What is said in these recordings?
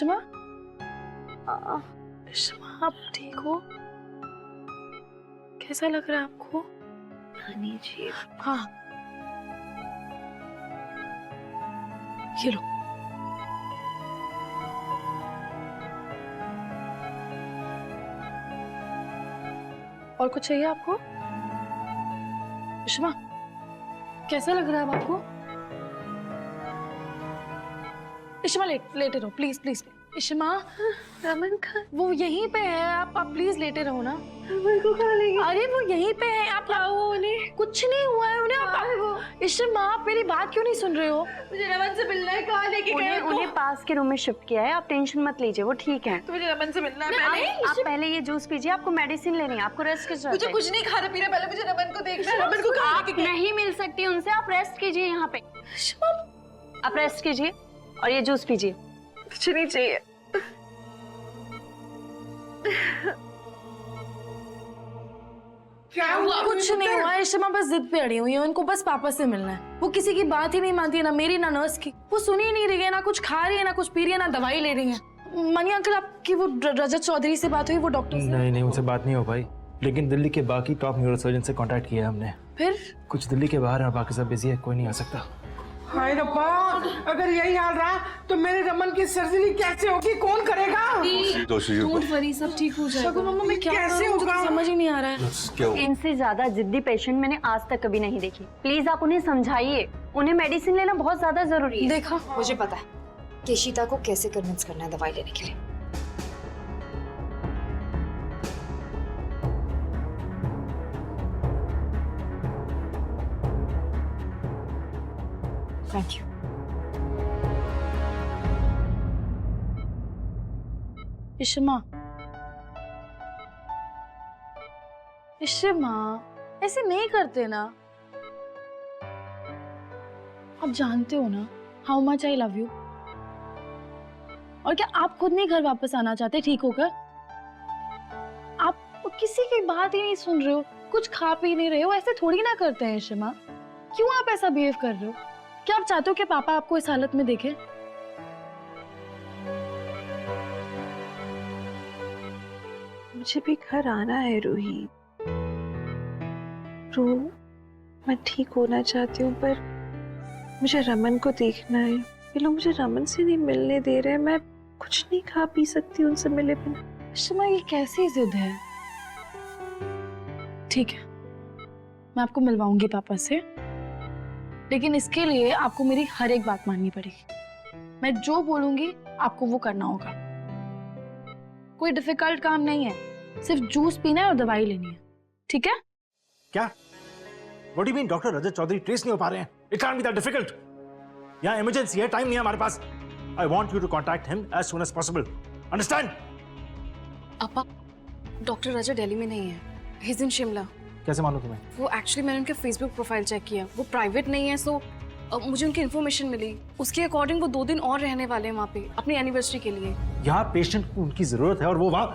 इश्मा, इश्मा आप ठीक हो? कैसा लग रहा है आपको? नानी जी। हाँ, ये लो। और कुछ चाहिए आपको? इश्मा, कैसा लग रहा है अब आपको? इश्मा लेटे रहो, प्लीज प्लीज। इश्मा, रमन का वो यहीं पे है, आप प्लीज लेटे रहो ना। रमन को कहाँ ले गई? अरे वो यहीं पे है, आप उन्हें कुछ नहीं हुआ है उन्हें। आप इश्मा, आप मेरी बात क्यों नहीं सुन रहे हो? मुझे रमन से मिलना है। कहाँ लेके गए उनको? उन्हें पास के रूम में शिफ्ट किया है, आप टेंशन मत लीजिए, वो ठीक है। तो मुझे रमन से मिलना है। आप पहले ये जूस पीजिए, आपको मेडिसिन लेनी है, आपको रेस्ट की जरूरत मुझे है। कुछ नहीं खाना पीना, पहले मुझे रमन को देखना है। रमन को कहाँ आप लेके गए? नहीं मिल सकती उनसे, आप रेस्ट कीजिए यहाँ पे। आप रेस्ट कीजिए और ये जूस पीजिए। कुछ नहीं चाहिए। क्या हुआ? कुछ नहीं हुआ, इश्मा बस जिद पे अड़ी हुई है, उनको बस पापा से मिलना है। वो किसी की बात ही नहीं मानती है, ना मेरी ना नर्स की। वो सुन ही नहीं रही है, ना कुछ खा रही है, ना कुछ पी रही है, ना दवाई ले रही है। मनी अंकल, आपकी वो रजत चौधरी से बात हुई, वो डॉक्टर से? नहीं, उनसे बात नहीं हो पाई, लेकिन दिल्ली के बाकी टॉप न्यूरोसर्जन से कांटेक्ट किया हमने। फिर कुछ दिल्ली के बाहर है, बाकी सब बिजी है, कोई नहीं आ सकता। हाय रब्बा, अगर यही हाल रहा तो मेरे रमन की सर्जरी कैसे होगी? कौन करेगा? डोंट वरी, सब ठीक हो जाएगा। मम्मा मैं क्या कैसे करूं? मुझे तो होगा? समझ ही नहीं आ रहा है। इनसे ज्यादा जिद्दी पेशेंट मैंने आज तक कभी नहीं देखी। प्लीज आप उन्हें समझाइए, उन्हें मेडिसिन लेना बहुत ज्यादा जरूरी है। देखा, मुझे पता है केशिता को कैसे कन्विंस करना है दवाई लेने के लिए। Thank you. इश्मा, इश्मा ऐसे नहीं करते ना। आप जानते हो ना how much I love you. और क्या आप खुद नहीं घर वापस आना चाहते ठीक होकर? आप किसी की बात ही नहीं सुन रहे हो, कुछ खा पी नहीं रहे हो, ऐसे थोड़ी ना करते हैं इश्मा। क्यों आप ऐसा बिहेव कर रहे हो? क्या आप चाहते हो कि पापा आपको इस हालत में देखें? मुझे भी घर आना है रूही। रू, मैं ठीक होना चाहती हूँ, पर मुझे रमन को देखना है। ये लोग मुझे रमन से नहीं मिलने दे रहे। मैं कुछ नहीं खा पी सकती उनसे मिले बिना। इश्मा, ये कैसी जिद है? ठीक है, मैं आपको मिलवाऊंगी पापा से, लेकिन इसके लिए आपको मेरी हर एक बात माननी पड़ेगी। मैं जो बोलूंगी आपको वो करना होगा। कोई डिफिकल्ट काम नहीं है, सिर्फ जूस पीना है और दवाई लेनी है, ठीक है? क्या? What do you mean? Doctor Rajat Chaudhary trace नहीं हो पा रहे हैं? It can't be that difficult. यहाँ इमरजेंसी है, टाइम नहीं है हमारे पास। I want you to contact him as soon as possible. Understand? अपा, डॉक्टर रजत दिल्ली में नहीं है, ही इज इन शिमला। कैसे मालूम तुम्हें? वो एक्चुअली मैंने उनके फेसबुक प्रोफाइल चेक किया, वो प्राइवेट नहीं है, सो मुझे उनकी इन्फॉर्मेशन मिली। उसके अकॉर्डिंग वो 2 दिन और रहने वाले हैं वहाँ पे अपनी एनिवर्सरी के लिए। यहाँ पेशेंट को उनकी जरूरत है और वो वहाँ,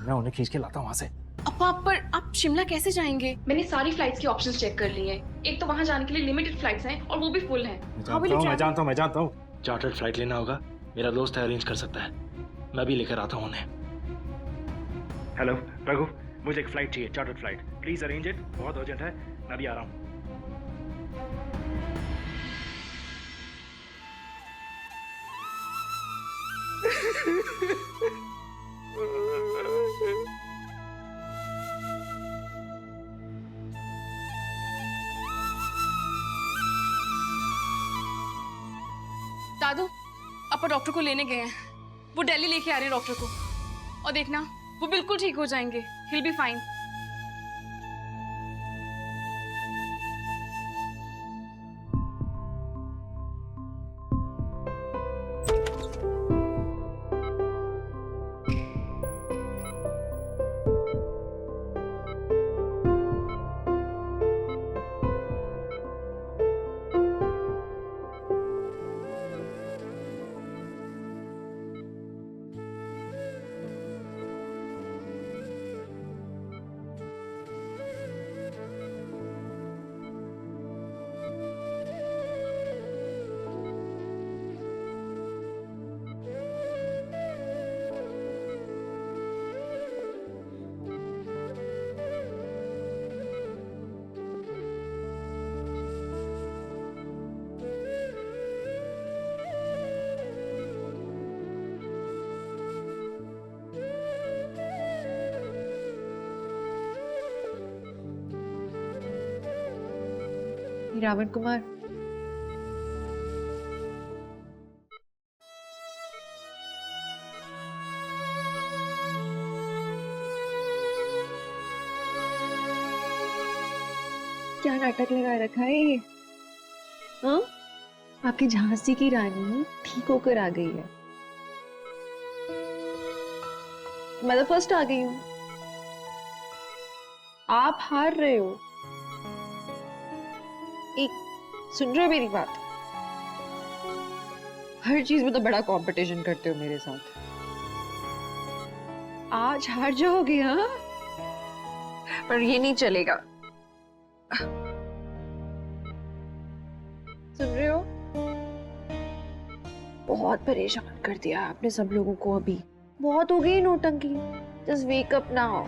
मैं उन्हें खींच के लाता हूँ वहाँ से। अपा, पर आप शिमला कैसे जाएंगे? मैंने सारी फ्लाइट्स की ऑप्शंस चेक कर ली हैं। एक तो वहाँ जाने के लिए लिमिटेड फ्लाइट्स हैं और वो भी फुल हैं। मैं जानता हूँ। चार्टर्ड फ्लाइट लेना होगा, मेरा दोस्त है, अरेंज कर सकता है। मैं भी लेकर आता हूँ उन्हें। हेलो रघु, मुझे एक फ्लाइट चाहिए, chartered flight. Please arrange it, बहुत अर्जेंट है, मैं भी आ रहा हूँ। दादू, अपा डॉक्टर को लेने गए हैं, वो दिल्ली लेके आ रहे हैं डॉक्टर को, और देखना वो बिल्कुल ठीक हो जाएंगे। He'll be fine. Ravan Kumar, क्या नाटक लगा रखा है ये? हाँ, आपकी झांसी की रानी ठीक होकर आ गई है। मैं तो फर्स्ट आ गई हूँ, आप हार रहे हो। एक सुन रहे हो मेरी बात? हर चीज में तो बड़ा कंपटीशन करते हो मेरे साथ। आज हार जाओगे हाँ, पर ये नहीं चलेगा। सुन रहे हो? बहुत परेशान कर दिया आपने सब लोगों को। अभी बहुत हो गई नौटंकी। Just wake up now.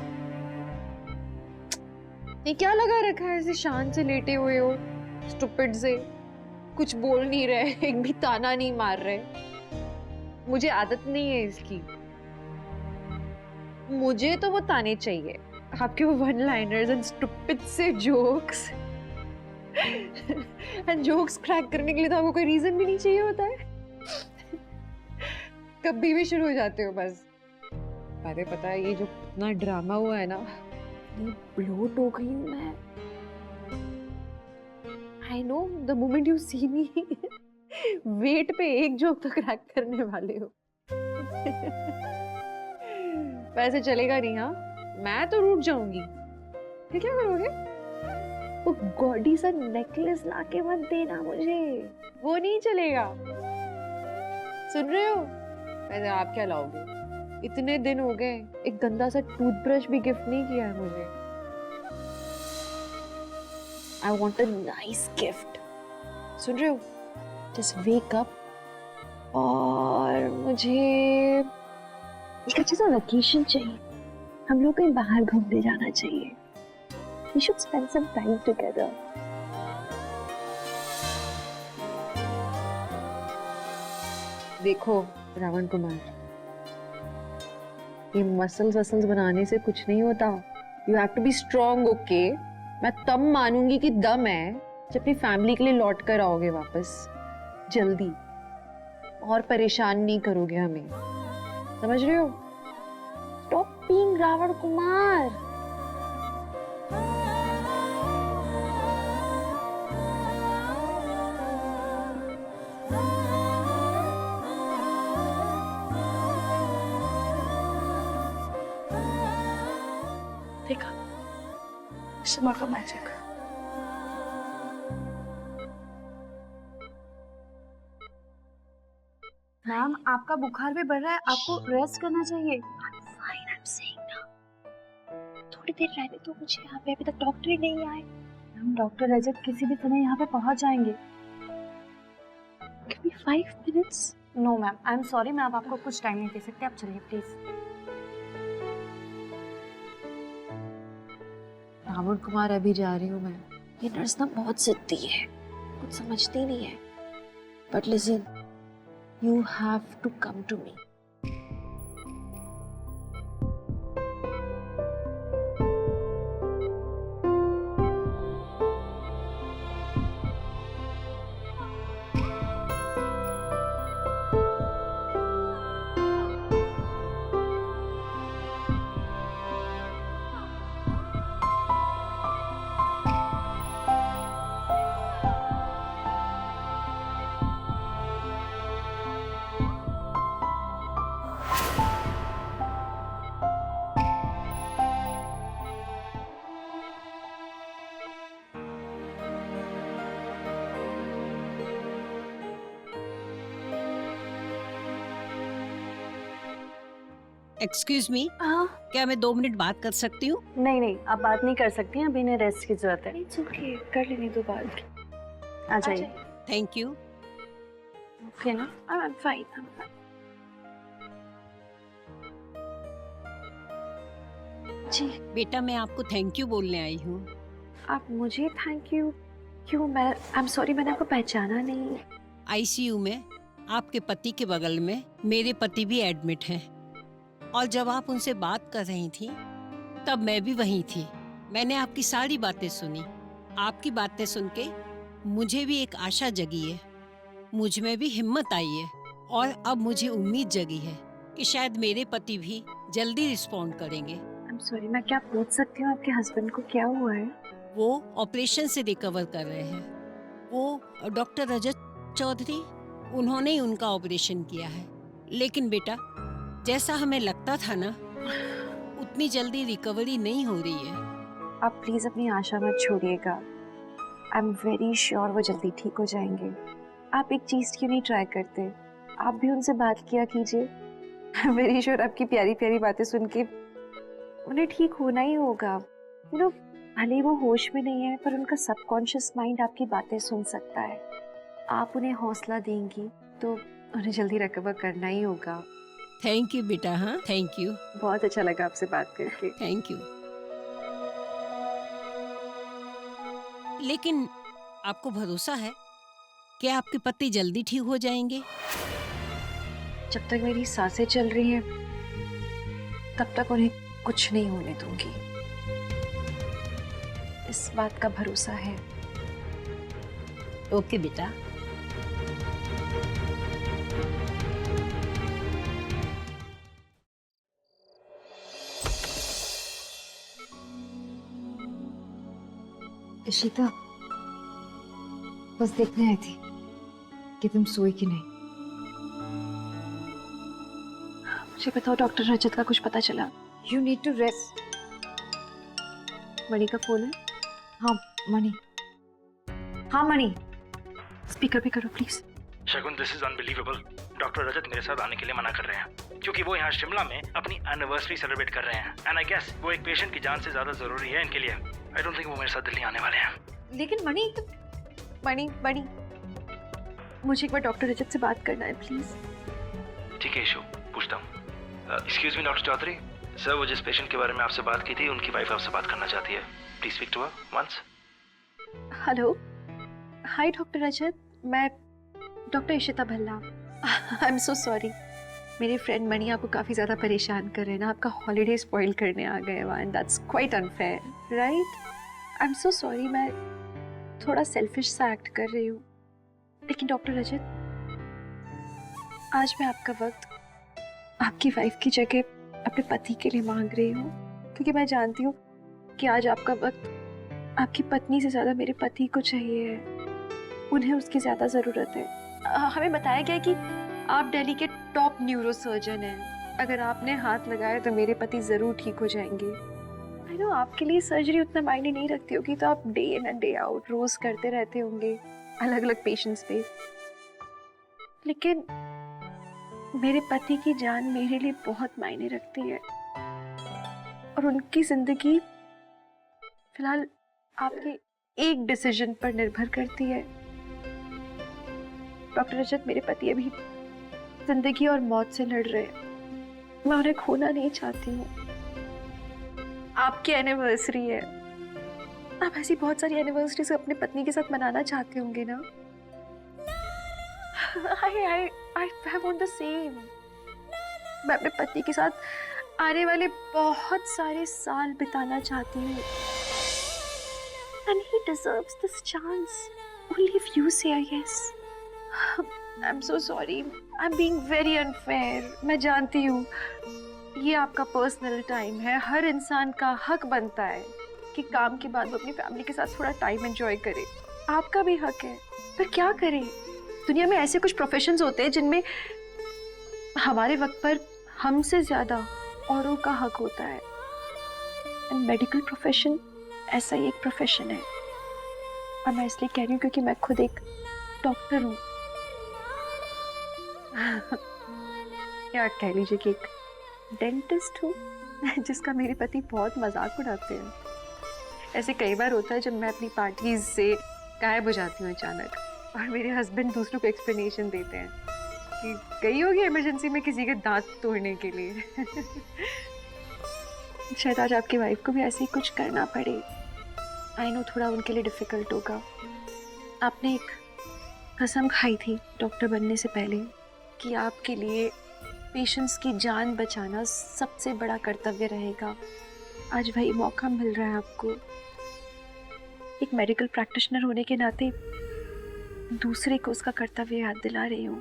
ये क्या लगा रखा है, ऐसे शान से लेटे हुए हो स्टूपिड से? कुछ बोल नहीं रहे, एक भी ताना नहीं मार रहे। मुझे आदत नहीं है इसकी। मुझे तो वो ताने चाहिए, आपके वो वन लाइनर्स एंड स्टूपिड से जोक्स। एंड जोक्स क्रैक करने के लिए तो आपको कोई रीजन भी नहीं चाहिए होता है। कभी भी शुरू हो जाते हो बस। अरे पता है ये जो इतना ड्रामा हुआ है ना, ये ब्लोट हो गई हूँ मैं। I know the moment you see me, wait पे एक जोक तो क्रैक करने वाले हो। वैसे चलेगा नहीं हाँ, मैं तो रूठ जाऊंगी। फिर क्या करोगे? वो गॉडी सा नेकलेस लाके मत देना मुझे, वो नहीं चलेगा। सुन रहे हो? वैसे आप क्या लाओगे? इतने दिन हो गए, एक गंदा सा टूथब्रश भी गिफ्ट नहीं किया है मुझे। I want a nice gift. सुन रहे हो? Just wake up. और मुझे एक अच्छा सा वेकेशन चाहिए। हम लोग कहीं बाहर घूमने जाना चाहिए। We should spend some time together. देखो रावण कुमार, ये मसल्स बनाने से कुछ नहीं होता। You have to be strong, okay? मैं तब मानूंगी कि दम है जब अपनी फैमिली के लिए लौट कर आओगे वापस जल्दी, और परेशान नहीं करोगे हमें। समझ रहे हो? Stop being Ravan Kumar. देखा शमा का मैजिक। मैम आपका बुखार भी बढ़ रहा है, आपको रेस्ट करना चाहिए। थोड़ी देर रहने दो मुझे यहाँ पे, अभी तक डॉक्टर ही नहीं आए। मैम डॉक्टर रजत किसी भी समय यहाँ पे पहुँच जाएंगे। Give me 5 minutes. No ma'am, I am sorry, मैं अब आपको कुछ टाइम नहीं दे सकती। आप चलिए प्लीज। रावण कुमार अभी जा रही हूँ मैं। ये नर्स ना बहुत जिद्दी है, कुछ समझती नहीं है। But listen, you have to come to me. Excuse me, क्या मैं 2 मिनट बात कर सकती हूँ? नहीं नहीं, आप बात नहीं कर सकती हैं, अभी इन्हें रेस्ट की जरूरत है। It's okay, कर लेने दो बात। आ जाइए। Thank you. ओके ना? I'm fine, I'm fine. जी, बेटा मैं आपको थैंक यू बोलने आई हूँ। आप मुझे थैंक यू क्यों? मैं आई एम सॉरी, मैंने आपको पहचाना नहीं। आईसीयू में आपके पति के बगल में मेरे पति भी एडमिट हैं, और जब आप उनसे बात कर रही थी तब मैं भी वहीं थी। मैंने आपकी सारी बातें सुनी। आपकी बातें सुन के मुझे भी एक आशा जगी है, मुझ में भी हिम्मत आई है और अब मुझे उम्मीद जगी है कि शायद मेरे पति भी जल्दी रिस्पॉन्ड करेंगे। आई एम सॉरी, मैं क्या पूछ सकती हूँ आपके हस्बैंड को क्या हुआ है? वो ऑपरेशन से रिकवर कर रहे हैं। वो डॉक्टर रजत चौधरी, उन्होंने ही उनका ऑपरेशन किया है। लेकिन बेटा, जैसा हमें लगता था ना, उतनी जल्दी रिकवरी नहीं हो रही है। आप प्लीज अपनी आशा मत छोड़िएगा। आई एम वेरी श्योर वो जल्दी ठीक हो जाएंगे। आप एक चीज क्यों नहीं ट्राई करते? आप भी उनसे बात किया कीजिए। आई एम वेरी श्योर आपकी प्यारी प्यारी बातें सुन के उन्हें ठीक होना ही होगा। यू नो, भले ही वो होश में नहीं है, पर उनका सबकॉन्शियस माइंड आपकी बातें सुन सकता है। आप उन्हें हौसला देंगी तो उन्हें जल्दी रिकवर करना ही होगा। थैंक यू बेटा। हाँ, थैंक यू। बहुत अच्छा लगा आपसे बात करके। Thank you. लेकिन आपको भरोसा है कि आपके पति जल्दी ठीक हो जाएंगे? जब तक मेरी सांसें चल रही हैं तब तक उन्हें कुछ नहीं होने दूंगी, इस बात का भरोसा है। ओके बेटा। इशिता, बस देखने आई थी कि तुम सोई कि नहीं। मुझे बताओ, डॉक्टर रजत का कुछ पता चला? You need to rest. Mani का फोन है? हाँ मणि, हाँ मणि। स्पीकर पे करो please. Shagun, this is unbelievable. Doctor Rajat मेरे साथ आने के लिए मना कर रहे हैं क्योंकि वो यहाँ शिमला में अपनी एनिवर्सरी सेलिब्रेट कर रहे हैं। एंड आई गेस वो एक पेशेंट की जान से ज्यादा जरूरी है इनके लिए। आई डोंट थिंक वो मेरे साथ दिल्ली आने वाले हैं। लेकिन मणि, मणि, मुझे एक बार डॉक्टर रजत से बात करना है प्लीज। ठीक है ईशु, पूछता हूँ। Excuse me doctor Chaudhary sir, वो जिस पेशेंट के बारे में आपसे बात की थी, उनकी वाइफ आपसे बात करना चाहती है। Please speak to her once. Hello, hi doctor Rajat, मैं doctor Ishita Bhalla. I am so sorry, मेरे फ्रेंड मणि आपको काफ़ी ज़्यादा परेशान कर रहे हैं ना, आपका हॉलीडे स्पॉइल करने आ गए हैं and that's quite unfair, right? I am so sorry, मैं थोड़ा सेल्फिश सा एक्ट कर रही हूँ। लेकिन डॉक्टर रजत, आज मैं आपका वक्त आपकी वाइफ की जगह अपने पति के लिए मांग रही हूँ, क्योंकि मैं जानती हूँ कि आज आपका वक्त आपकी पत्नी से ज़्यादा मेरे पति को चाहिए है। उन्हें उसकी ज़्यादा ज़रूरत है। हमें बताया गया कि आप दिल्ली के टॉप न्यूरो सर्जन हैं। अगर आपने हाथ लगाया तो मेरे पति ज़रूर ठीक हो जाएंगे। आई नो आपके लिए सर्जरी उतना मायने नहीं रखती होगी, तो आप day in and day out रोज करते रहते होंगे अलग अलग पेशेंट्स पे। लेकिन मेरे पति की जान मेरे लिए बहुत मायने रखती है और उनकी जिंदगी फिलहाल आपके एक डिसीजन पर निर्भर करती है। डॉक्टर रजत, मेरे पति अभी जिंदगी और मौत से लड़ रहे हैं। मैं उन्हें खोना नहीं चाहती हूँ। आपकी एनिवर्सरी है, आप ऐसी बहुत सारी एनिवर्सरीज अपने पत्नी के साथ मनाना चाहते होंगे ना? I want the same। मैं अपने पति के साथ आने वाले बहुत सारे साल बिताना चाहती हूँ। And he deserves this chance. Only if you say yes. I'm so sorry. I'm being very unfair. मैं जानती हूँ ये आपका पर्सनल टाइम है। हर इंसान का हक बनता है कि काम के बाद वो अपनी फैमिली के साथ थोड़ा टाइम एंजॉय करे। आपका भी हक है, पर क्या करें? दुनिया में ऐसे कुछ प्रोफेशंस होते हैं जिनमें हमारे वक्त पर हमसे ज़्यादा औरों का हक होता है। एंड मेडिकल प्रोफेशन ऐसा ही एक प्रोफेशन है। और मैं इसलिए कह रही हूँ क्योंकि मैं खुद एक डॉक्टर हूँ। या कह लीजिए कि एक डेंटिस्ट हूँ जिसका मेरे पति बहुत मजाक उड़ाते हैं। ऐसे कई बार होता है जब मैं अपनी पार्टीज से गायब हो जाती हूँ अचानक, और मेरे हस्बैंड दूसरों को एक्सप्लेनेशन देते हैं कि गई होगी इमरजेंसी में किसी के दांत तोड़ने के लिए। शायद आज आपकी वाइफ को भी ऐसे ही कुछ करना पड़े। आई नो थोड़ा उनके लिए डिफिकल्ट होगा। आपने एक कसम खाई थी डॉक्टर बनने से पहले कि आपके लिए पेशेंट्स की जान बचाना सबसे बड़ा कर्तव्य रहेगा। आज वही मौका मिल रहा है आपको। एक मेडिकल प्रैक्टिशनर होने के नाते दूसरे को उसका कर्तव्य याद दिला रही हूँ,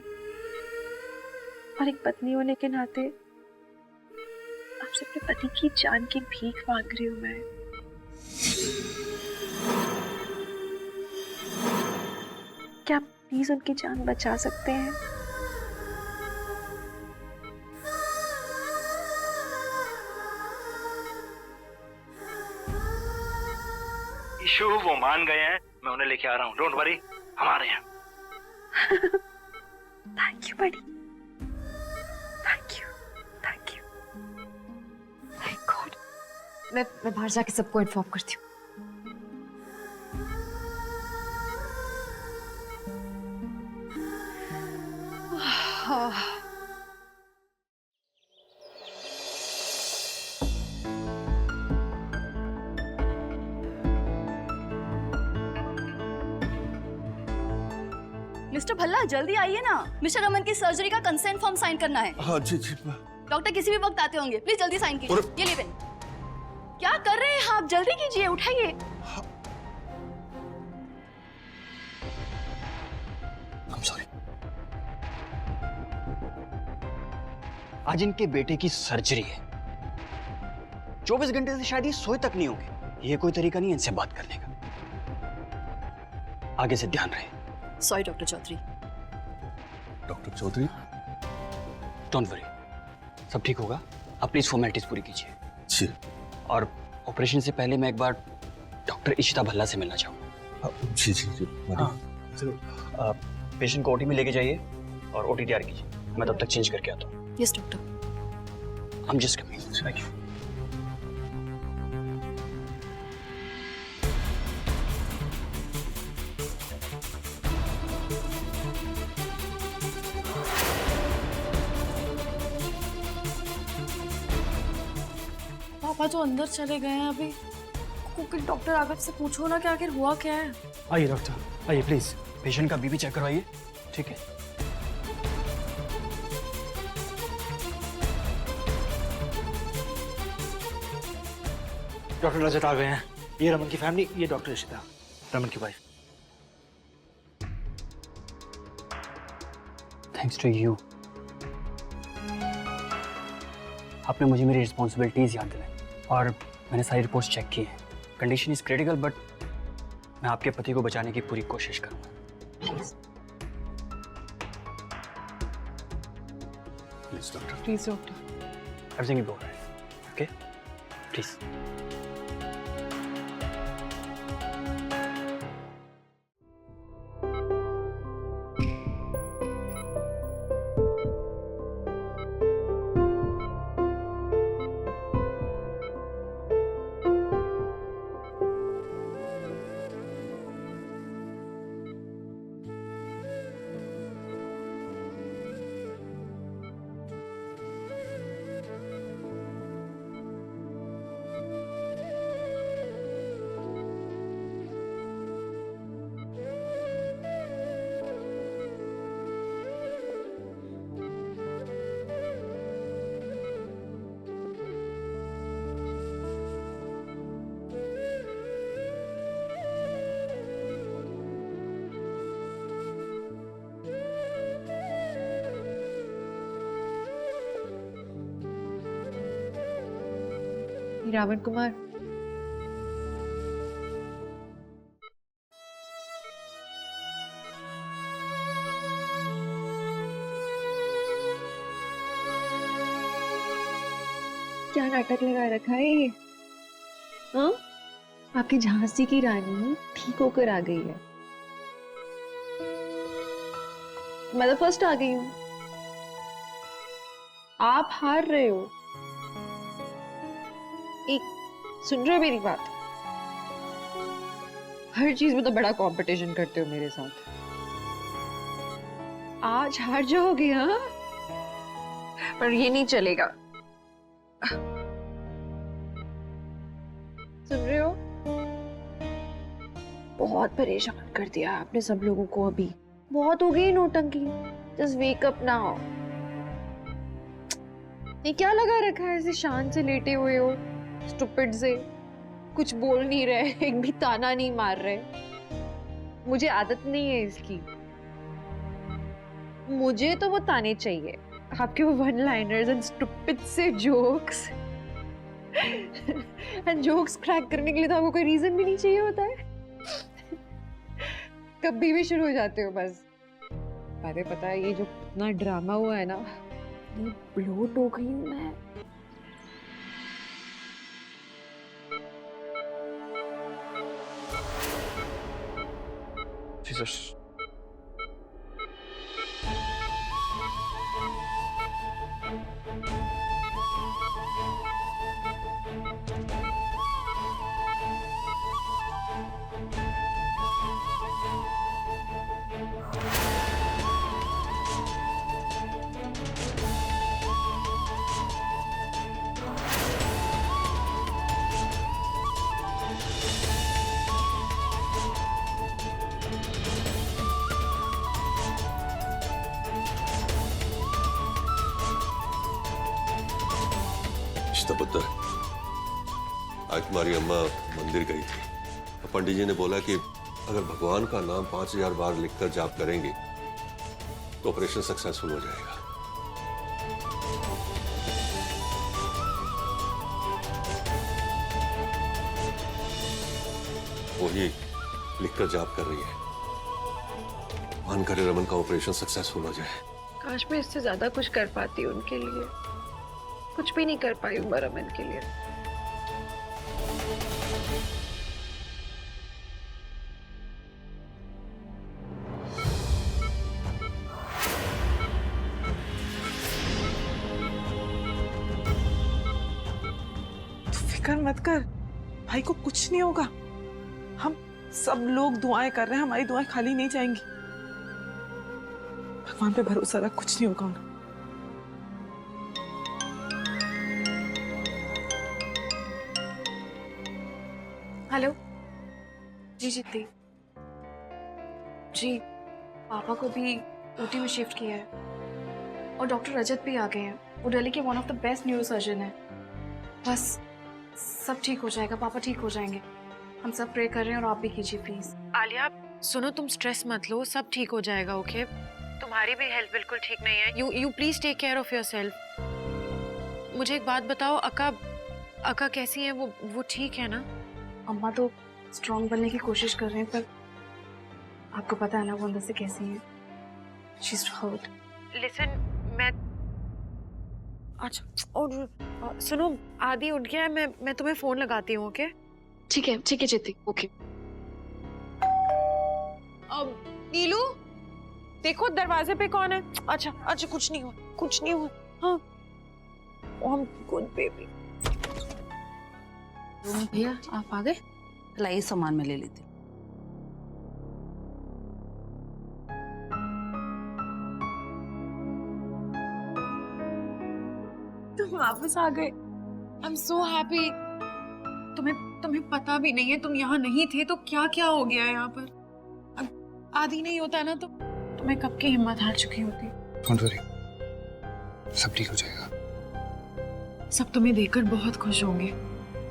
और एक पत्नी होने के नाते आपसे अपने पति की जान की भीख मांग रही हूँ मैं। क्या आप प्लीज उनकी जान बचा सकते हैं? इशू वो मान गए हैं, मैं उन्हें लेके आ रहा हूँ, डोंट वरी, हम आ रहे हैं। थैंक यू बड़ी, thank you, thank you. Thank God. मैं बाहर जाके सबको इन्फॉर्म करती हूँ। मिस्टर भल्ला जल्दी आइए ना, मिस्टर रमन की सर्जरी का कंसेंट फॉर्म साइन करना है। हाँ जी जी। डॉक्टर किसी भी वक्त आते होंगे, प्लीज जल्दी साइन कीजिए। ये ले पेन। क्या कर रहे हैं आप? जल्दी कीजिए, उठाइए। I'm sorry। आज इनके बेटे की सर्जरी है, 24 घंटे से शायद ये सोए तक नहीं होंगे। ये कोई तरीका नहीं है इनसे बात करने का। आगे से ध्यान रहे। Sorry doctor Chaudhary. Doctor Chaudhary? Don't worry, सब ठीक होगा। आप प्लीज फॉर्मेलिटीज पूरी कीजिए। जी। और ऑपरेशन से पहले मैं एक बार डॉक्टर इशिता भल्ला से मिलना चाहूँगा। जी जी जी। पेशेंट को ओटी में लेके जाइए और ओटी तैयार कीजिए। मैं तब तक चेंज करके आता हूँ। Yes doctor. I'm just coming। Thank you। पापा तो अंदर चले गए हैं अभी। कुकिंग डॉक्टर आकर से पूछो ना कि आखिर हुआ क्या है। आइए डॉक्टर, आइए प्लीज। पेशेंट का बीपी चेक करवाइए। ठीक है। डॉक्टर रजत आ गए हैं। ये रमन की फैमिली, ये डॉक्टर इशिता, रमन की वाइफ। थैंक्स टू यू, आपने मुझे मेरी रिस्पॉन्सिबिलिटीज याद दिलाई और मैंने सारी रिपोर्ट्स चेक की हैं। कंडीशन इज क्रिटिकल, बट मैं आपके पति को बचाने की पूरी कोशिश करूंगा। Please doctor. Please doctor. Everything will be alright. Okay please. Ravan Kumar, क्या नाटक लगा रखा है ये? हाँ, आपकी झांसी की रानी ठीक होकर आ गई है। मैं तो फर्स्ट आ गई हूँ, आप हार रहे हो। एक सुन रहे हो मेरी बात? हर चीज में तो बड़ा कंपटीशन करते हो मेरे साथ। आज हार जाओगे हाँ, पर ये नहीं चलेगा। सुन रहे हो? बहुत परेशान कर दिया आपने सब लोगों को। अभी बहुत हो गई नौटंकी। Just wake up now. ये क्या लगा रखा है? ऐसे शान से लेटे हुए हो, स्टूपिड से। कुछ बोल नहीं रहे, एक भी ताना नहीं मार रहे। मुझे आदत नहीं है इसकी। मुझे तो वो ताने चाहिए, आपके वो वन लाइनर्स एंड स्टूपिड से जोक्स। एंड जोक्स क्रैक करने के लिए तो आपको कोई रीजन भी नहीं चाहिए होता है। कभी भी शुरू हो जाते हो बस। अरे पता है ये जो इतना ड्रामा हुआ है ना, ब्लोट हो गई हूँ मैं। Jesus. पुत्र, आज तुम्हारी अम्मा मंदिर गई थी। पंडित जी ने बोला कि अगर भगवान का नाम 5000 बार लिखकर जाप करेंगे तो ऑपरेशन सक्सेसफुल हो जाएगा। वही लिखकर जाप कर रही है। मान करे रमन का ऑपरेशन सक्सेसफुल हो जाए। काश मैं इससे ज्यादा कुछ कर पाती हूँ उनके लिए। कुछ भी नहीं कर पाई हूँ रमन के लिए। तू फिक्र मत कर, भाई को कुछ नहीं होगा। हम सब लोग दुआएं कर रहे हैं, हमारी दुआएं खाली नहीं जाएंगी। भगवान पे भरोसा रख, कुछ नहीं होगा उन्हें। हेलो जी जीती जी, पापा को भी ऊटी में शिफ्ट किया है और डॉक्टर रजत भी आ गए हैं। वो दिल्ली के one of the best neuro surgeon है। बस सब ठीक हो जाएगा, पापा ठीक हो जाएंगे। हम सब प्रे कर रहे हैं और आप भी कीजिए प्लीज। आलिया सुनो, तुम स्ट्रेस मत लो, सब ठीक हो जाएगा। ओके, तुम्हारी भी हेल्थ बिल्कुल ठीक नहीं है। You please take care of yourself. मुझे एक बात बताओ, अक्का कैसी है? वो ठीक है ना? अम्मा तो स्ट्रॉन्ग बनने की कोशिश कर रहे हैं, पर आपको पता है ना वो अंदर से कैसी है। She is hurt. लिसन, मैं अच्छा, और सुनो, आदि उठ गया है। मैं तुम्हें फोन लगाती हूँ। ओके ठीक है जीती। ओके। अब नीलू देखो दरवाजे पे कौन है। अच्छा कुछ नहीं हुआ। हाँ, I'm good baby। भैया आप आ गए, लाइए सामान में ले लेती। तुम वापस आ गए। I'm so happy। तुम्हें पता भी नहीं है, तुम यहाँ नहीं थे तो क्या हो गया है यहाँ पर। अब आदि नहीं होता ना तो मैं कब की हिम्मत हार चुकी होती। Don't worry, सब ठीक हो जाएगा। सब तुम्हें देखकर बहुत खुश होंगे।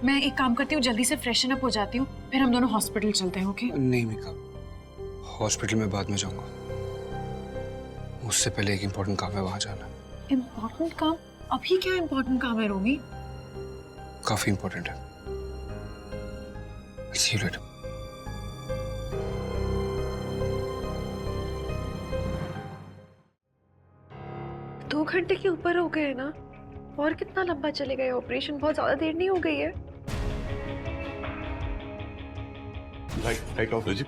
मैं एक काम करती हूँ, जल्दी से फ्रेशन अप हो जाती हूँ, फिर हम दोनों हॉस्पिटल चलते हैं। ओके? नहीं मीका, हॉस्पिटल में बाद में जाऊंगा। उससे पहले एक इम्पोर्टेंट काम है, वहां जाना। इम्पोर्टेंट काम? अभी क्या इम्पोर्टेंट काम है रोमी? काफी इम्पोर्टेंट है। See you later. दो घंटे के ऊपर हो गए ना, और कितना लंबा चलेगा ये ऑपरेशन? बहुत ज्यादा देर नहीं हो गई है? राइट डॉक्टर जी।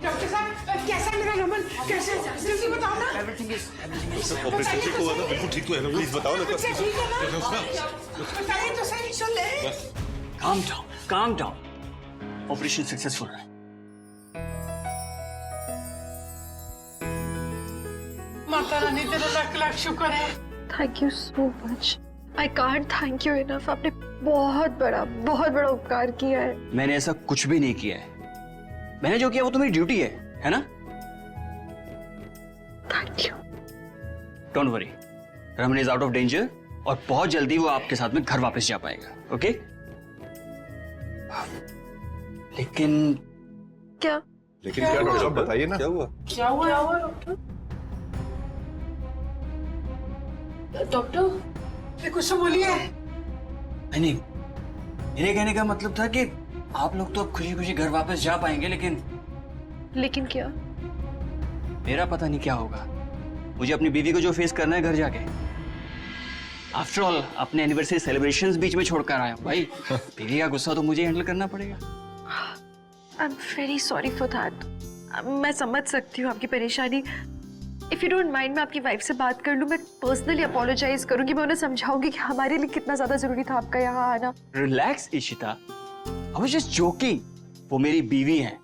डॉक्टर साहब कैसा मेरा रमन, कैसे जल्दी बताओ ना। ऑपरेशन ठीक हुआ था, बिल्कुल ठीक तो है ना? प्लीज बताओ ना। ठीक है ना? बताइए तो सही, सुन ले। Calm down. ऑपरेशन सक्सेसफुल है। माता रानी तेरा लाख लाख शुक्र है। Thank you so much. I can't thank you enough. आपने बहुत बड़ा उपकार किया है। मैंने ऐसा कुछ भी नहीं किया है। मैंने जो किया वो तो मेरी ड्यूटी है ना? Thank you. Don't worry, Raman is out of danger और बहुत जल्दी वो आपके साथ में घर वापस जा पाएगा। ओके? लेकिन क्या? लेकिन क्या डॉक्टर साहब बताइए ना, क्या हुआ? क्या हुआ डॉक्टर? डॉक्टर कुछ तो बोलिए। नहीं, मेरे कहने का मतलब था कि आप लोग तो अब खुशी खुशी घर वापस जा पाएंगे, लेकिन क्या? मेरा पता नहीं क्या होगा। मुझे अपनी बीवी को जो फेस करना है घर जाके। आफ्टर ऑल अपने एनिवर्सरी सेलिब्रेशंस बीच में छोड़कर आया हूं भाई। बीवी का गुस्सा तो मुझे हैंडल करना पड़ेगा। I am very sorry for that. मैं समझ सकती हूँ आपकी परेशानी। इफ यू डोंट माइंड, मैं आपकी वाइफ से बात कर लूँ। मैं पर्सनली अपोलोजाइज करूंगी। मैं उन्हें समझाऊंगी कि हमारे लिए कितना ज्यादा जरूरी था आपका यहाँ आना। Relax Ishita, I was just joking. वो मेरी बीवी है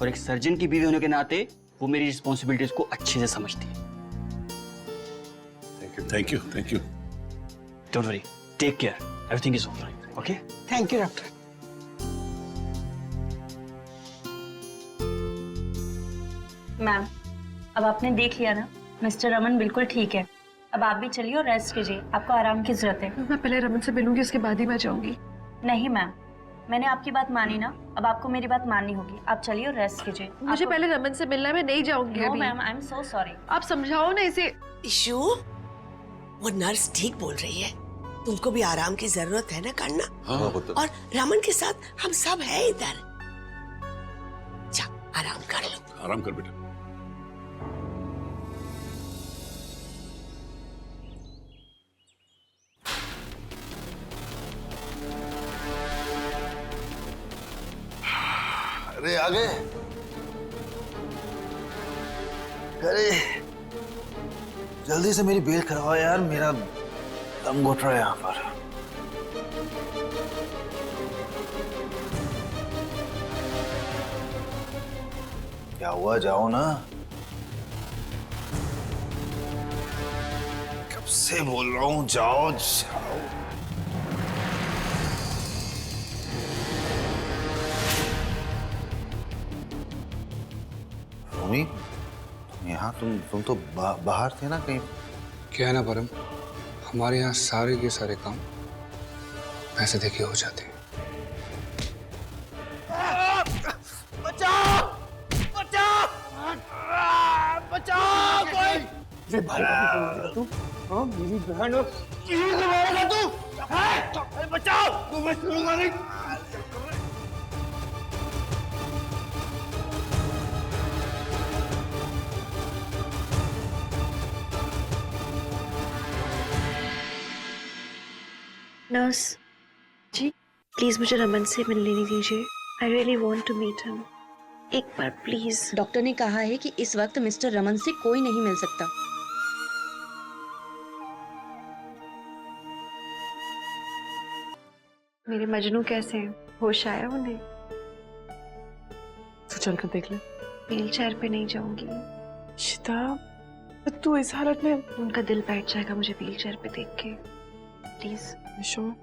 और एक सर्जन की बीवी होने के नाते वो मेरी रिस्पॉन्सिबिलिटीज को अच्छे से समझती है। Thank you. Don't worry, take care, everything is alright. Okay? Thank you doctor. Ma'am, अब आपने देख लिया ना, मिस्टर रमन बिल्कुल ठीक है। अब आप भी चलिए और रेस्ट कीजिए, आपको आराम की जरूरत है। मैं पहले रमन से मिलूंगी, उसके बाद ही मैं जाऊंगी। नहीं मैम, मैंने आपकी बात मानी ना, अब आपको मेरी बात माननी होगी। आप चलिए और रेस्ट कीजिए। मुझे पहले रमन से मिलना है, मैं नहीं जाऊंगी अभी। Ma'am, I am so sorry. आप समझाओ ना इसे। इशू, वो नर्स ठीक बोल रही है, तुमको भी आराम की जरूरत है ना करना। हाँ, और रमन के साथ हम सब है इधर। जा, आराम कर लो। आराम कर बेटा। अरे आ गए। अरे जल्दी से मेरी बेल करवाओ यार, मेरा दम घुट रहा है यहाँ पर। क्या हुआ, जाओ ना। कब से बोल रहा हूँ जाओ जाओ। रोमी, यहाँ तुम तो बाहर थे ना कहीं? क्या है ना परम, हमारे यहाँ सारे के सारे काम पैसे देके हो जाते हैं। बचाओ बचाओ बचाओ कोई। ये भाई तू, हाँ मेरी बहन हो, किसी को मारेगा तू? बचाओ, तू मैं छोड़ूंगा नहीं। नर्स जी, प्लीज मुझे रमन से मिलने नहीं दीजिए। I really want to meet him. एक बार प्लीज। डॉक्टर ने कहा है कि इस वक्त मिस्टर रमन से कोई नहीं मिल सकता। मेरे मजनू कैसे हैं? होश आया उन्हें? तू चल कर देख ले। व्हील चेयर पे नहीं जाऊंगी। शिता, तू इस हालत में। उनका दिल बैठ जाएगा मुझे व्हील चेयर पे देख के। प्लीज। श्योर?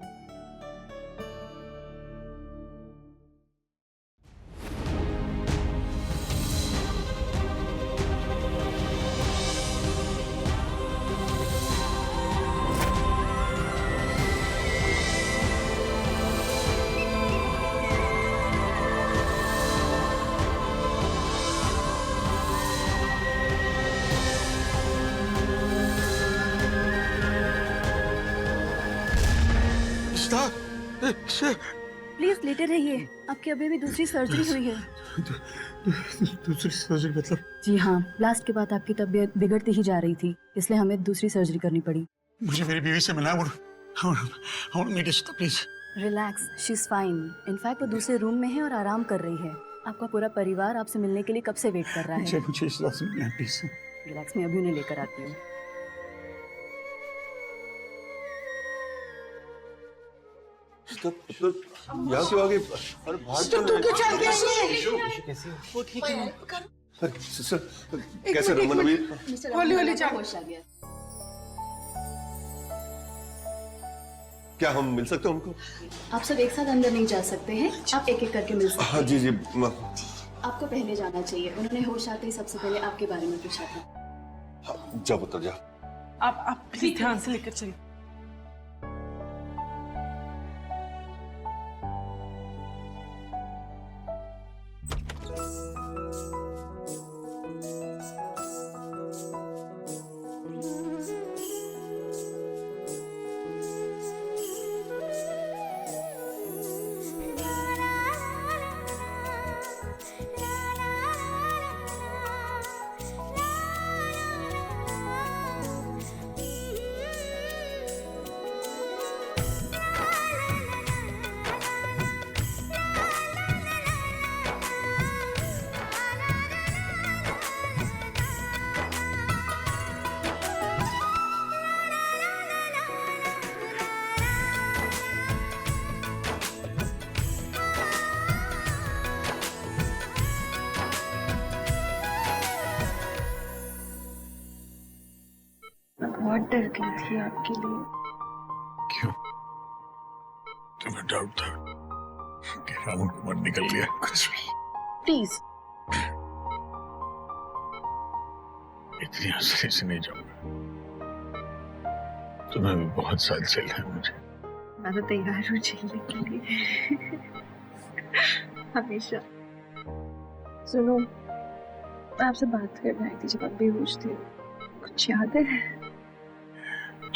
प्लीज लेटे रहिए, आपकी अभी भी दूसरी सर्जरी हुई है। दूसरी सर्जरी मतलब? जी हाँ, ब्लास्ट के बाद आपकी तबीयत बिगड़ती ही जा रही थी, इसलिए हमें दूसरी सर्जरी करनी पड़ी। मुझे मेरी बीवी से मिलना है। Meet Ishita please. Relax, she is fine. In fact वो दूसरे रूम में है और आराम कर रही है। आपका पूरा परिवार आपसे मिलने के लिए कब से वेट कर रहा है। मुझे इशिता से मिलना है प्लीज। रिलैक्स, मैं अभी उन्हें लेकर आती हूँ। यहाँ क्यों आ गई? अरे बाहर चल वो ठीक है। कैसे रमन अभी? होली होली जाओ। होश आ गया। क्या हम मिल सकते हैं उनको? आप सब एक साथ अंदर नहीं जा सकते हैं, आप एक एक करके मिल सकते हैं। हाँ जी जी। आपको पहले जाना चाहिए, उन्होंने होश आते ही सबसे पहले आपके बारे में पूछा था। जा पुत्र जा। आप प्लीज ध्यान से लेकर चलिए। बहुत डर गई थी आपके लिए। क्यों? तुम्हें डाउट था कि राहुल को मत निकल गया कुछ भी? प्लीज इतनी आसानी से नहीं जाऊंगा। तुम्हें भी बहुत साल चलना है मुझे। मैं तो तैयार हूँ झेलने के लिए हमेशा। सुनो, मैं आपसे बात करना आई थी जब आप बेहोश थे, कुछ याद है?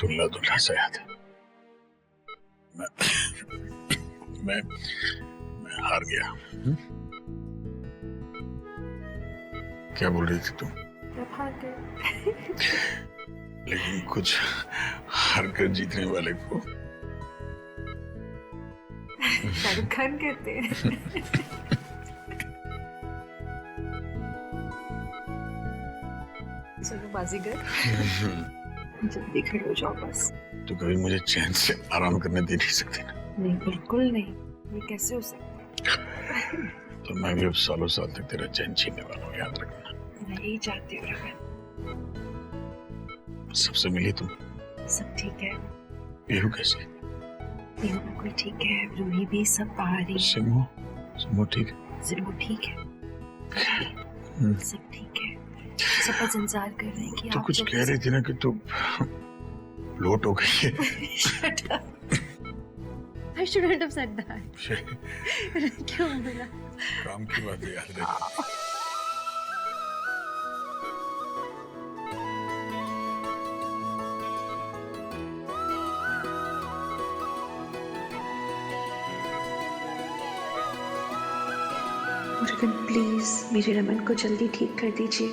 दुल्ला दुल्हा सा याद है। मैं हार गया। क्या बोल रही थी तुम? आप हार गए। लेकिन कुछ हार कर जीतने वाले को धड़कन कहते हैं। सुनो बाजीगर, जल्दी खड़े हो जाओ बस। तो कभी मुझे चैन से आराम करने दे नहीं सकते ना? नहीं, बिल्कुल नहीं। ये कैसे हो सकता है? तो मैं भी अब सालों साल तक तेरा चैन छीनने वाला हूँ, याद रखना। मैं यही चाहती हूँ रमन। सबसे मिली तुम? सब ठीक है। पीहू कैसे? पीहू बिल्कुल ठीक है, रूही भी, सब बाहर ही। सिमो ठीक है? सिमो ठीक है, सब ठीक है। सब बस इंतजार कर रहे हैं कि तो आप कुछ कह रही थी ना कि तू लोट हो गई है। Shut up. I shouldn't have said that. क्यों बोला? काम की बात याद रखना। मुर्गन प्लीज मेरे रमन को जल्दी ठीक कर दीजिए।